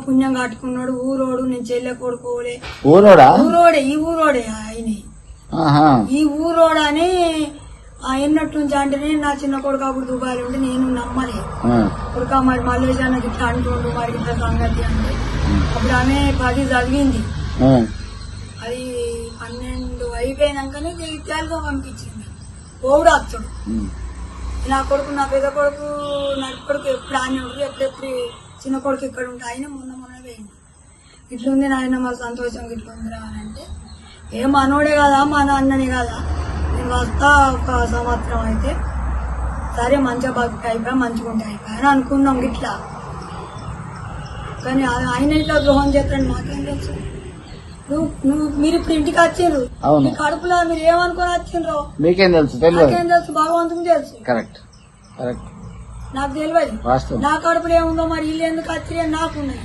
పుణ్యం కట్టుకున్నాడు ఊరోడు. నేను చెల్లె కొడుకోలే ఊరోడా ఊరోడే ఈ ఊరోడే ఆయన ఈ ఊరోడని ఎన్నట్టు నుంచి అంటే నా చిన్న కొడుకు అప్పుడు దుబాయ్ ఉంటే నేను నమ్మలే కొడుక మరి మలేషియాకి ఇట్లా అంటుండు మరి ఇంత సంగతి అంటే అప్పుడు ఆమె 10 చదివింది. అది 12 అయిపోయినాకనే జైత్యాలుగా పంపించింది. ఓడు అచ్చుడు నా కొడుకు నా పెద్ద కొడుకు నడి కొడుకు ఎప్పుడు ఆయన ఉంటారు ఎప్పుడెప్పుడు చిన్న కొడుకు ఇక్కడ ఉంటే ఆయన మొన్న వేయండి ఇట్లుంది నాయన మా సంతోషం ఇట్లుందిరా అని అంటే ఏ మనోడే కదా మా నాన్ననే కదా నేను వస్తా 1 సంవత్సరం అయితే సరే మంచిగా బతుకు అయిపోయా మంచిగా ఉంటే అయిపోయా అని అనుకున్నాం ఇట్లా. కానీ ఆయన ఇట్లా ద్రోహం చేస్తాడు మాకేం తెలుసు. మీరు ఇప్పుడు ఇంటికి వచ్చిండ్రు మీ కడుపులో మీరు ఏమనుకుని వచ్చిండ్రో మీకేం తెలుసు నాకేం తెలుసు భగవంతుని తెలుసు. కరెక్ట్ కరెక్ట్ నాకు తెలియదు నా కడుపులో ఏముందో మరి వీళ్ళు ఎందుకు వచ్చింది నాకున్నాయి.